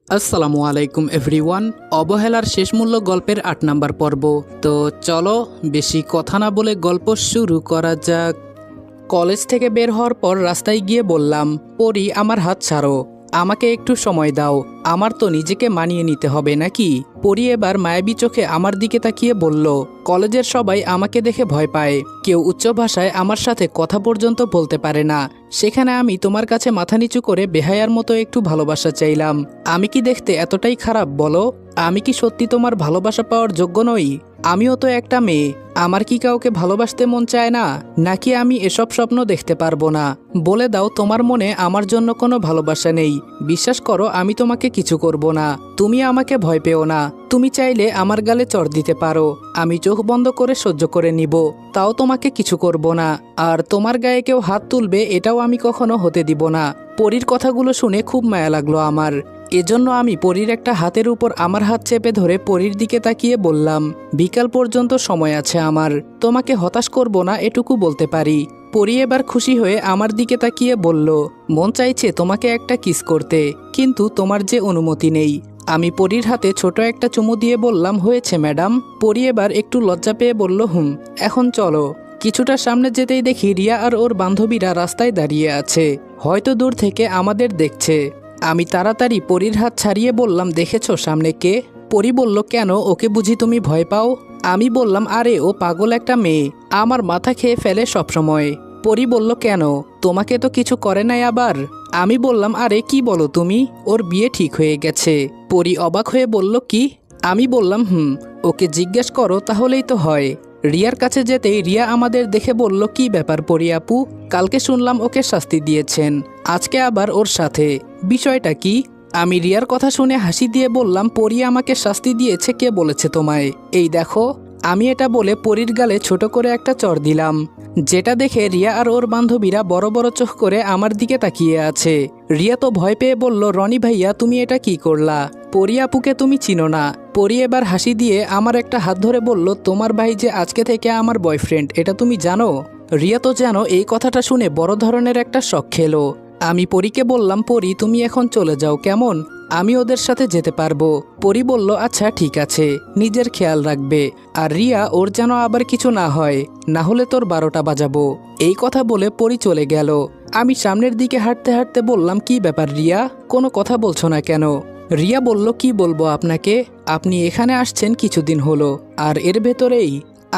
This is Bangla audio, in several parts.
আসসালামু আলাইকুম এভরিওয়ান। অবহেলার শেষ মূল্য গল্পের ৮ নাম্বার পর্ব। তো চলো বেশি কথা না বলে গল্প শুরু করা যাক। কলেজ থেকে বের হওয়ার পর রাস্তায় গিয়ে বললাম, পরি আমার হাত ছাড়ো, আমাকে একটু সময় দাও, আমার তো নিজেকে মানিয়ে নিতে হবে নাকি। পরি এবার মায়াবী চোখে আমার দিকে তাকিয়ে বলল, কলেজের সবাই আমাকে দেখে ভয় পায়, কেউ উচ্চ ভাষায় আমার সাথে কথা পর্যন্ত বলতে পারে না, সেখানে আমি তোমার কাছে মাথা নিচু করে বেহায়ার মতো একটু ভালোবাসা চাইলাম। আমি কি দেখতে এতটাই খারাপ বলো? আমি কি সত্যি তোমার ভালোবাসা পাওয়ার যোগ্য নই? আমিও তো একটা মেয়ে, আমার কি কাউকে ভালোবাসতে মন চায় না? নাকি আমি এসব স্বপ্ন দেখতে পারবো না? বলে দাও তোমার মনে আমার জন্য কোনো ভালোবাসা নেই। বিশ্বাস করো আমি তোমাকে কিছু করব না, তুমি আমাকে ভয় পেও না। তুমি চাইলে আমার গালে চড় দিতে পারো, আমি চোখ বন্ধ করে সহ্য করে নিব, তাও তোমাকে কিছু করব না। আর তোমার গায়ে কেউ হাত তুলবে এটাও আমি কখনো হতে দিব না। পরীর কথাগুলো শুনে খুব মায়া লাগলো আমার। এজন্য আমি পরীর একটা হাতের উপর আমার হাত চেপে ধরে পরীর দিকে তাকিয়ে বললাম, বিকাল পর্যন্ত সময় আছে আমার, তোমাকে হতাশ করব না এটুকু বলতে পারি। পরী এবার খুশি হয়ে আমার দিকে তাকিয়ে বলল, মন চাইছে তোমাকে একটা কিস করতে, কিন্তু তোমার যে অনুমতি নেই। আমি পরীর হাতে ছোট একটা চুমু দিয়ে বললাম, হয়েছে ম্যাডাম। পরী এবার একটু লজ্জা পেয়ে বলল, এখন চলো। কিছুটা সামনে যেতেই দেখি রিয়া আর ওর বান্ধবীরা রাস্তায় দাঁড়িয়ে আছে, হয়তো দূর থেকে আমাদের দেখছে। আমি তাড়াতাড়ি পরীর হাত ছাড়িয়ে বললাম, দেখেছো সামনে কে? পরী বলল, কেন, ওকে বুঝি তুমি ভয় পাও? আমি বললাম, আরে ও পাগল একটা মেয়ে, আমার মাথা খেয়ে ফেলে সবসময়। পরী বলল, কেন, তোমাকে তো কিছু করে নাই আবার? আমি বললাম, আরে কি বলো তুমি, ওর বিয়ে ঠিক হয়ে গেছে। পরী অবাক হয়ে বলল, কি? আমি বললাম, ওকে জিজ্ঞেস করো তাহলেই তো হয়। রিয়ার কাছে যেতেই রিয়া আমাদের দেখে বলল, কি ব্যাপার পরী আপু, কালকে শুনলাম ওকে শাস্তি দিয়েছেন, আজকে আবার ওর সাথে, বিষয়টা কি? আমি রিয়ার কথা শুনে হাসি দিয়ে বললাম, পরী আমাকে শাস্তি দিয়েছে, কে বলেছে তোমায়? এই দেখো। আমি এটা বলে পরীর গালে ছোট করে একটা চড় দিলাম, যেটা দেখে রিয়া আর ওর বান্ধবীরা বড় বড় চোখ করে আমার দিকে তাকিয়ে আছে। রিয়া তো ভয় পেয়ে বলল, রনি ভাইয়া তুমি এটা কি করলা? পরী আপুকে তুমি চিনো না। পরী এবার হাসি দিয়ে আমার একটা হাত ধরে বলল, তোমার ভাই যে আজকে থেকে আমার বয়ফ্রেন্ড এটা তুমি জানো? রিয়া তো জানো, এই কথাটা শুনে বড় ধরনের একটা শক খেলো। আমি পরীকে বললাম, পরী তুমি এখন চলে যাও কেমন, আমি ওদের সাথে যেতে পারবো। পরী বলল, আচ্ছা ঠিক আছে, নিজের খেয়াল রাখবে। আর রিয়া, ওর যেন আবার কিছু না হয়, না হলে তোর 12টা বাজাবো। এই কথা বলে পরী চলে গেল। আমি সামনের দিকে হাঁটতে হাঁটতে বললাম, কি ব্যাপার রিয়া, কোনো কথা বলছো না কেন? রিয়া বলল, কি বলবো আপনাকে, আপনি এখানে আসছেন কিছুদিন হলো, আর এর ভেতরেই।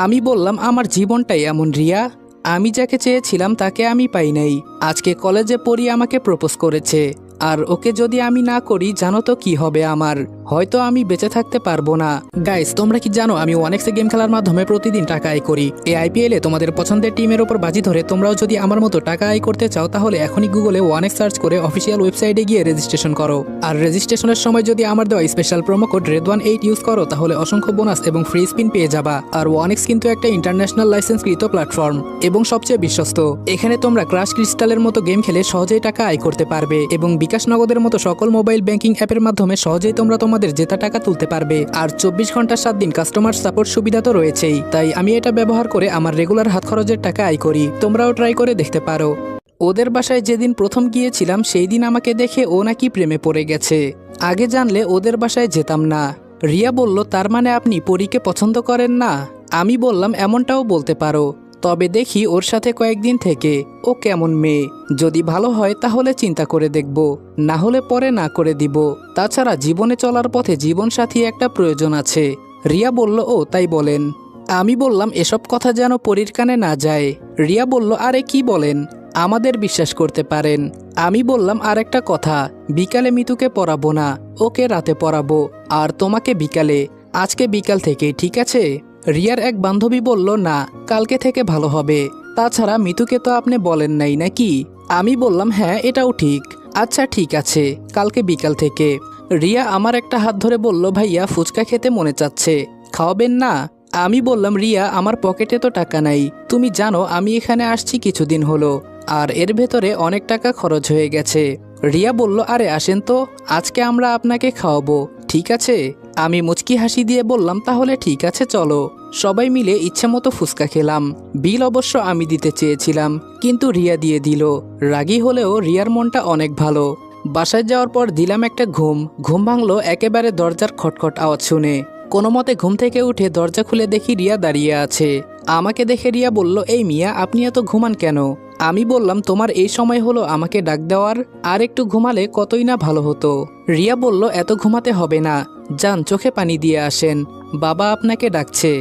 আমি বললাম, আমার জীবনটাই এমন রিয়া, আমি যাকে চেয়েছিলাম তাকে আমি পাই নাই। আজকে কলেজে পড়ি আমাকে প্রপোজ করেছে, আর ওকে যদি আমি না করি জানো তো কি হবে আমার, হয়তো আমি বেঁচে থাকতে পারবো না। গাইস তোমরা কি জানো আমি ওয়ানেক্সে গেম খেলার মাধ্যমে প্রতিদিন টাকা আয় করি। এই আইপিএলে তোমাদের পছন্দের টিমের উপর বাজি ধরে তোমরাও যদি আমার মতো টাকা আয় করতে চাও তাহলে এখনই গুগলে ওয়ানেক্স সার্চ করে অফিসিয়াল ওয়েবসাইটে গিয়ে রেজিস্ট্রেশন করো। আর রেজিস্ট্রেশনের সময় যদি আমার দেওয়া special promo code RED18 use করো তাহলে অসংখ্য বোনাস এবং ফ্রি স্পিন পেয়ে যাবা। আর ওয়ানেক্স কিন্তু একটা ইন্টারন্যাশনাল লাইসেন্সকৃত প্ল্যাটফর্ম এবং সবচেয়ে বিশ্বস্ত। এখানে তোমরা ক্রাশ ক্রিস্টালের মতো গেম খেলে সহজেই টাকা আয় করতে পারবে এবং বিকাশ নগদের মতো সকল মোবাইল ব্যাংকিং অ্যাপের মাধ্যমে সহজেই তোমরা তোমাদের জেতা টাকা তুলতে পারবে। আর 24 ঘন্টা 7 দিন কাস্টমার সাপোর্ট সুবিধা তো রয়েছেই, তাই আমি এটা ব্যবহার করে আমার রেগুলার হাত খরচের টাকা আয় করি। তোমরাও ট্রাই করে দেখতে পারো। ওদের বাসায় যেদিন প্রথম গিয়েছিলাম সেই দিন আমাকে দেখে ও নাকি প্রেমে পড়ে গেছে। আগে জানলে ওদের বাসায় যেতাম না। রিয়া বলল, তার মানে আপনি পরীকে পছন্দ করেন না? আমি বললাম, এমনটাও বলতে পারো, তবে দেখি ওর সাথে কয়েকদিন থেকে ও কেমন মেয়ে, যদি ভালো হয় তাহলে চিন্তা করে দেখব, না হলে পরে না করে দিব। তাছাড়া জীবনে চলার পথে জীবনসাথী একটা প্রয়োজন আছে। রিয়া বলল, ও তাই বলেন। আমি বললাম, এসব কথা যেন পরীর কানে না যায়। রিয়া বলল, আরে কি বলেন, আমাদের বিশ্বাস করতে পারেন। আমি বললাম, আর একটা কথা, বিকালে মিতুকে পড়াবো না, ওকে রাতে পড়াবো, আর তোমাকে বিকালে। আজকে বিকাল থেকে, ঠিক আছে? রিয়ার এক বান্ধবী বলল, না কালকে থেকে ভালো হবে। তাছাড়া মিতুকে তো আপনি বলেন নাই নাকি? আমি বললাম, হ্যাঁ এটাও ঠিক। আচ্ছা ঠিক আছে, কালকে বিকাল থেকে। রিয়া আমার একটা হাত ধরে বলল, ভাইয়া ফুচকা খেতে মনে চাচ্ছে, খাওয়াবেন না? আমি বললাম, রিয়া আমার পকেটে তো টাকা নাই, তুমি জানো আমি এখানে আসছি কিছুদিন হলো, আর এর ভেতরে অনেক টাকা খরচ হয়ে গেছে। রিয়া বলল, আরে আসেন তো, আজকে আমরা আপনাকে খাওয়াবো, ঠিক আছে? আমি মুচকি হাসি দিয়ে বললাম, তাহলে ঠিক আছে চলো। সবাই মিলে ইচ্ছে মতো ফুচকা খেলাম। বিল অবশ্য আমি দিতে চেয়েছিলাম, কিন্তু রিয়া দিয়ে দিল। রাগী হলেও রিয়ার মনটা অনেক ভালো। বাসায় যাওয়ার পর দিলাম একটা ঘুম ভাঙলো একেবারে দরজার খটখট আওয়াজ শুনে। কোনো মতে ঘুম থেকে উঠে দরজা খুলে দেখি রিয়া দাঁড়িয়ে আছে। আমাকে দেখে রিয়া বলল, এই মিয়া, আপনি এত ঘুমান কেন? আমি বললাম, তোমার এই সময় হলো আমাকে ডাক দেওয়ার? আর একটু ঘুমালে কতই না ভালো হতো। রিয়া বলল, এত ঘুমাতে হবে না, যান চোখে পানি দিয়ে আসেন, বাবা আপনাকে ডাকছে।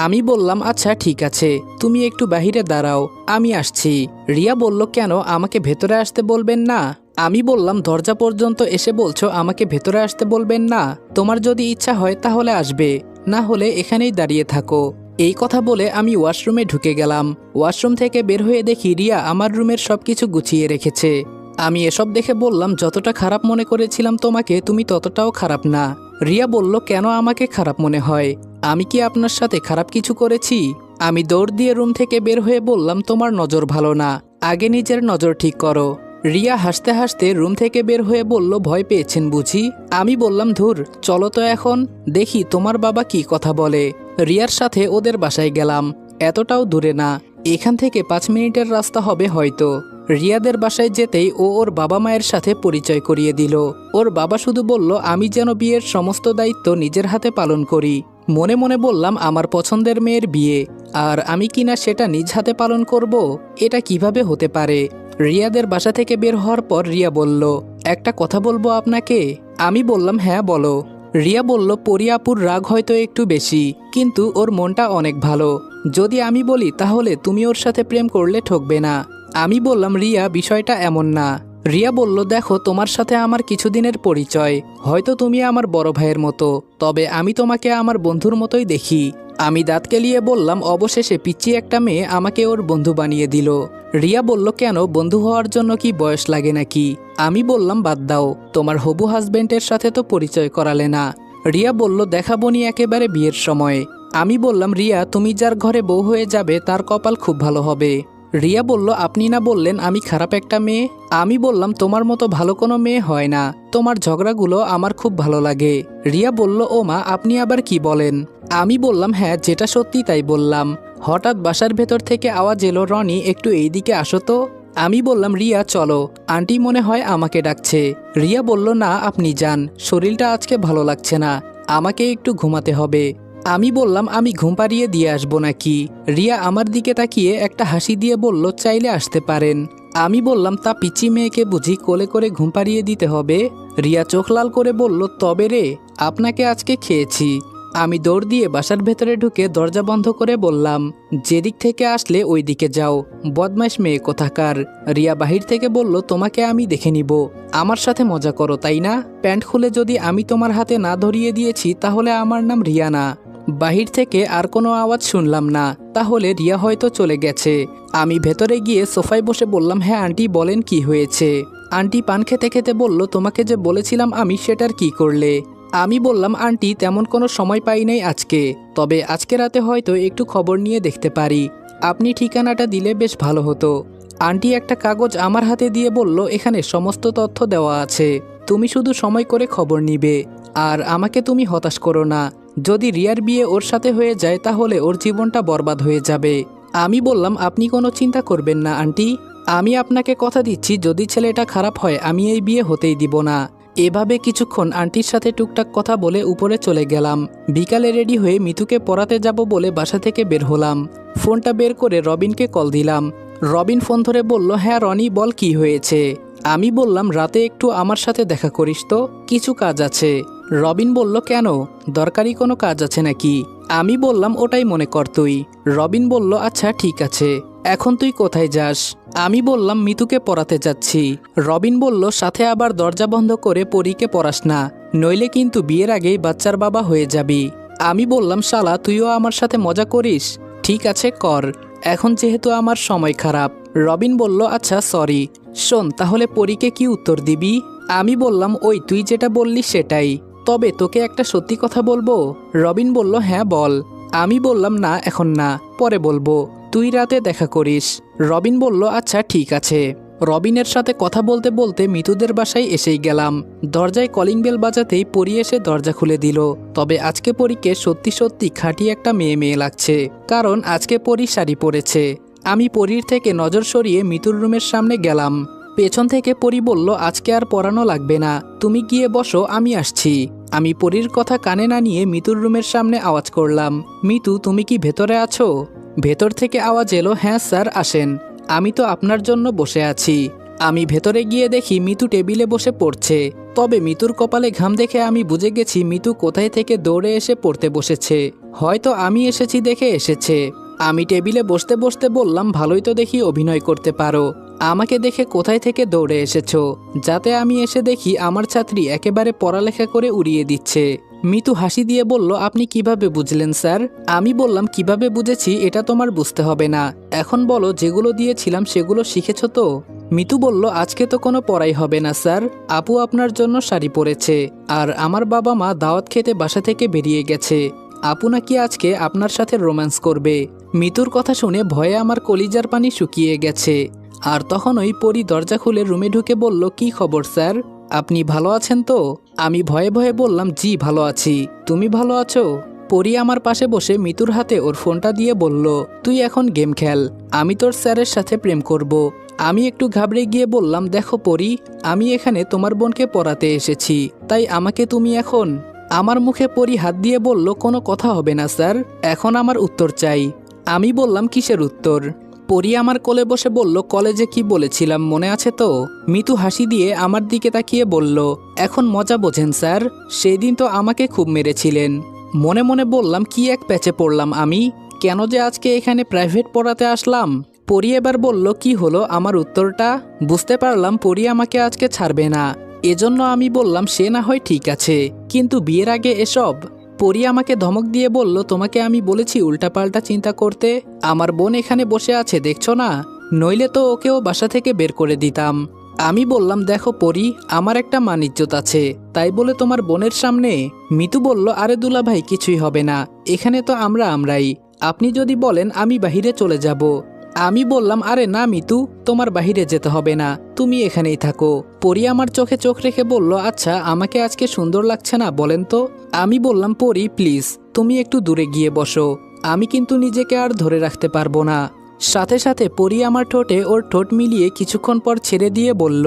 আমি বললাম, আচ্ছা ঠিক আছে, তুমি একটু বাহিরে দাঁড়াও, আমি আসছি। রিয়া বলল, কেন, আমাকে ভেতরে আসতে বলবেন না? আমি বললাম, দরজা পর্যন্ত এসে বলছো আমাকে ভেতরে আসতে বলবেন না? তোমার যদি ইচ্ছা হয় তাহলে আসবে, না হলে এখানেই দাঁড়িয়ে থাকো। এই কথা বলে আমি ওয়াশরুমে ঢুকে গেলাম। ওয়াশরুম থেকে বের হয়ে দেখি রিয়া আমার রুমের সবকিছু গুছিয়ে রেখেছে। আমি এসব দেখে বললাম, যতটা খারাপ মনে করেছিলাম তোমাকে, তুমি ততটাও খারাপ না। রিয়া বলল, কেন আমাকে খারাপ মনে হয়? আমি কি আপনার সাথে খারাপ কিছু করেছি? আমি দৌড় দিয়ে রুম থেকে বের হয়ে বললাম, তোমার নজর ভালো না, আগে নিজের নজর ঠিক করো। রিয়া হাসতে হাসতে রুম থেকে বের হয়ে বলল, ভয় পেয়েছেন বুঝি? আমি বললাম, ধুর, চলো তো এখন দেখি তোমার বাবা কি কথা বলে। রিয়ার সাথে ওদের বাসায় গেলাম। এতটাও দূরে না, এখান থেকে 5 মিনিটের রাস্তা হবে হয়তো। রিয়াদের বাসায় যেতেই ও ওর বাবা মায়ের সাথে পরিচয় করিয়ে দিল। ওর বাবা শুধু বলল, আমি যেন বিয়ের সমস্ত দায়িত্ব নিজের হাতে পালন করি। মনে মনে বললাম, আমার পছন্দের মেয়ের বিয়ে, আর আমি কিনা সেটা নিজ হাতে পালন করব? এটা কিভাবে হতে পারে? রিয়াদের বাসা থেকে বের হওয়ার পর রিয়া বলল, একটা কথা বলবো আপনাকে? আমি বললাম, হ্যাঁ বলো। রিয়া বলল, পরিয়াপুর রাগ হয়তো একটু বেশি, কিন্তু ওর মনটা অনেক ভালো। যদি আমি বলি তাহলে তুমি ওর সাথে প্রেম করলে ঠকবে না। আমি বললাম, রিয়া, বিষয়টা এমন না। রিয়া বলল, দেখো, তোমার সাথে আমার কিছুদিনের পরিচয়, হয়তো তুমি আমার বড় ভাইয়ের মতো, তবে আমি তোমাকে আমার বন্ধুর মতোই দেখি। আমি দাঁত কেলিয়ে বললাম, অবশেষে পিচ্চি একটা মেয়ে আমাকে ওর বন্ধু বানিয়ে দিল। রিয়া বলল, কেন, বন্ধু হওয়ার জন্য কি বয়স লাগে নাকি? আমি বললাম, বাদ দাও, তোমার হবু হাজবেন্ডের সাথে তো পরিচয় করালে না। রিয়া বলল, দেখাবনি একেবারে বিয়ের সময়। আমি বললাম, রিয়া, তুমি যার ঘরে বউ হয়ে যাবে তার কপাল খুব ভালো হবে। রিয়া বলল, আপনি না বললেন আমি খারাপ একটা মেয়ে? আমি বললাম, তোমার মতো ভালো কোনো মেয়ে হয় না, তোমার ঝগড়াগুলো আমার খুব ভালো লাগে। রিয়া বলল, ও মা, আপনি আবার কি বলেন? আমি বললাম, হ্যাঁ, যেটা সত্যি তাই বললাম। হঠাৎ বাসার ভেতর থেকে আওয়াজ এলো, রনি, একটু এইদিকে আসো তো। আমি বললাম, রিয়া চলো, আন্টি মনে হয় আমাকে ডাকছে। রিয়া বলল, না, আপনি যান, শরীরটা আজকে ভালো লাগছে না, আমাকে একটু ঘুমাতে হবে। আমি বললাম, আমি ঘুম পাড়িয়ে দিয়ে আসবো নাকি? রিয়া আমার দিকে তাকিয়ে একটা হাসি দিয়ে বলল, চাইলে আসতে পারেন। আমি বললাম, তা পিচি মেয়েকে বুঝি কোলে করে ঘুম পাড়িয়ে দিতে হবে? রিয়া চোখ লাল করে বলল, তবে রে, আপনাকে আজকে খেয়েছি। আমি দৌড় দিয়ে বাসার ভেতরে ঢুকে দরজা বন্ধ করে বললাম, যেদিক থেকে আসলে ওই দিকে যাও, বদমাইশ মেয়ে কোথাকার। রিয়া বাহির থেকে বলল, তোমাকে আমি দেখে নিব, আমার সাথে মজা করো তাই না? প্যান্ট খুলে যদি আমি তোমার হাতে না ধরিয়ে দিয়েছি তাহলে আমার নাম রিয়া না। বাহির থেকে আর কোনো আওয়াজ শুনলাম না, তাহলে রিয়া হয়তো চলে গেছে। আমি ভেতরে গিয়ে সোফায় বসে বললাম, হ্যাঁ আন্টি, বলেন কি হয়েছে? আন্টি পান খেতে খেতে বলল, তোমাকে যে বলেছিলাম আমি, সেটার কি করলে? আমি বললাম, আন্টি, তেমন কোনো সময় পাই নাই আজকে, তবে আজকে রাতে হয়তো একটু খবর নিয়ে দেখতে পারি। আপনি ঠিকানাটা দিলে বেশ ভালো হতো। আন্টি একটা কাগজ আমার হাতে দিয়ে বলল, এখানে সমস্ত তথ্য দেওয়া আছে, তুমি শুধু সময় করে খবর নিবে। আর আমাকে তুমি হতাশ করো না, যদি রিয়ার বিয়ে ওর সাথে হয়ে যায় তাহলে ওর জীবনটা বরবাদ হয়ে যাবে। আমি বললাম, আপনি কোনো চিন্তা করবেন না আন্টি, আমি আপনাকে কথা দিচ্ছি, যদি ছেলেটা খারাপ হয় আমি এই বিয়ে হতেই দিব না। এভাবে কিছুক্ষণ আন্টির সাথে টুকটাক কথা বলে উপরে চলে গেলাম। বিকালে রেডি হয়ে মিতুকে পড়াতে যাব বলে বাসা থেকে বের হলাম। ফোনটা বের করে রবিনকে কল দিলাম। রবিন ফোন ধরে বলল, হ্যাঁ রনি, বল কি হয়েছে? আমি বললাম, রাতে একটু আমার সাথে দেখা করিস তো, কিছু কাজ আছে। রবিন বলল, কেন, দরকারি কোনো কাজ আছে নাকি? আমি বললাম, ওটাই মনে কর তুই। রবিন বলল, আচ্ছা ঠিক আছে, এখন তুই কোথায় যাস? আমি বললাম, মিতুকে পড়াতে যাচ্ছি। রবিন বলল, সাথে আবার দরজা বন্ধ করে পরীকে পড়াস না, নইলে কিন্তু বিয়ের আগেই বাচ্চার বাবা হয়ে যাবি। আমি বললাম, শালা, তুইও আমার সাথে মজা করিস? ঠিক আছে, কর, এখন যেহেতু আমার সময় খারাপ। রবিন বলল, আচ্ছা সরি। শোন, তাহলে পরীকে কি উত্তর দিবি? আমি বললাম, ওই তুই যেটা বললি সেটাই, তবে তোকে একটা সত্যি কথা বলবো। রবিন বলল, হ্যাঁ বল। আমি বললাম, না এখন না, পরে বলবো, তুই রাতে দেখা করিস। রবিন বলল, আচ্ছা ঠিক আছে। রবিনের সাথে কথা বলতে বলতে মিতুদের বাসায় এসেই গেলাম। দরজায় কলিং বেল বাজাতেই পরি এসে দরজা খুলে দিল। তবে আজকে পরীকে সত্যি সত্যি খাঁটি একটা মেয়ে মেয়ে লাগছে, কারণ আজকে পরি শাড়ি পরেছে। আমি পরীর থেকে নজর সরিয়ে মিতুর রুমের সামনে গেলাম। পেছন থেকে পরি বলল, আজকে আর পড়ানো লাগবে না, তুমি গিয়ে বসো, আমি আসছি। আমি পরির কথা কানে না নিয়ে মিতুর রুমের সামনে আওয়াজ করলাম, মিতু তুমি কি ভেতরে আছো? ভেতর থেকে আওয়াজ এলো, হ্যাঁ স্যার আসেন, আমি তো আপনার জন্য বসে আছি। আমি ভেতরে গিয়ে দেখি মিতু টেবিলে বসে পড়ছে। তবে মিতুর কপালে ঘাম দেখে আমি বুঝে গেছি মিতু কোথায় থেকে দৌড়ে এসে পড়তে বসেছে। হয়তো আমি এসেছি দেখে এসেছে। আমি টেবিলে বসতে বসতে বললাম, ভালোই তো দেখি অভিনয় করতে পারো, আমাকে দেখে কোথায় থেকে দৌড়ে এসেছো, যাতে আমি এসে দেখি আমার ছাত্রী একেবারে পড়ালেখা করে উড়িয়ে দিচ্ছে। মিতু হাসি দিয়ে বলল, আপনি কিভাবে বুঝলেন স্যার? আমি বললাম, কিভাবে বুঝেছি এটা তোমার বুঝতে হবে না, এখন বলো যেগুলো দিয়েছিলাম সেগুলো শিখেছো তো? মিতু বলল, আজকে তো কোনো পড়াই হবে না স্যার, আপু আপনার জন্য শাড়ি পরেছে, আর আমার বাবা মা দাওয়াত খেতে বাসা থেকে বেরিয়ে গেছে, আপু নাকি আজকে আপনার সাথে রোম্যান্স করবে। মিতুর কথা শুনে ভয়ে আমার কলিজার পানি শুকিয়ে গেছে। আর তখন ওই পরি দরজা খুলে রুমে ঢুকে বলল, কি খবর স্যার, আপনি ভালো আছেন তো? আমি ভয়ে ভয়ে বললাম, জি ভালো আছি, তুমি ভালো আছো? পরি আমার পাশে বসে মিতুর হাতে ওর ফোনটা দিয়ে বলল, তুই এখন গেম খেল, আমি তোর স্যারের সাথে প্রেম করব। আমি একটু ঘাবড়ে গিয়ে বললাম, দেখো পরি, আমি এখানে তোমার বোনকে পড়াতে এসেছি, তাই আমাকে তুমি এখন। আমার মুখে পরি হাত দিয়ে বলল, কোনো কথা হবে না স্যার, এখন আমার উত্তর চাই। আমি বললাম, কিসের উত্তর? পরি আমার কোলে বসে বলল, কলেজে কি বলেছিলাম মনে আছে তো? মিতু হাসি দিয়ে আমার দিকে তাকিয়ে বলল, এখন মজা বোঝেন স্যার, সেদিন তো আমাকে খুব মেরেছিলেন। মনে মনে বললাম, কি এক প্যাচে পড়লাম আমি, কেন যে আজকে এখানে প্রাইভেট পড়াতে আসলাম। পরি এবার বলল, কি হলো আমার উত্তরটা? বুঝতে পারলাম পরি আমাকে আজকে ছাড়বে না, এজন্য আমি বললাম, সে না হয় ঠিক আছে, কিন্তু বিয়ের আগে এসব? পরি আমাকে ধমক দিয়ে বলল, তোমাকে আমি বলেছি উল্টাপাল্টা চিন্তা করতে, আমার বোন এখানে বসে আছে দেখছো না, নইলে তো ওকেও বাসা থেকে বের করে দিতাম। আমি বললাম, দেখো পরি, আমার একটা মান ইজ্জত আছে, তাই বলে তোমার বোনের সামনে? মিতু বলল, আরে দুলা ভাই কিছুই হবে না, এখানে তো আমরাই, আপনি যদি বলেন আমি বাহিরে চলে যাব। আমি বললাম, আরে না মিতু, তোমার বাহিরে যেতে হবে না, তুমি এখানেই থাকো। পরি আমার চোখে চোখ রেখে বলল, আচ্ছা আমাকে আজকে সুন্দর লাগছে না বলেন তো? আমি বললাম, পরি প্লিজ তুমি একটু দূরে গিয়ে বসো, আমি কিন্তু নিজেকে আর ধরে রাখতে পারবো না। সাথে সাথে পরি আমার ঠোঁটে ওর ঠোঁট মিলিয়ে কিছুক্ষণ পর ছেড়ে দিয়ে বলল,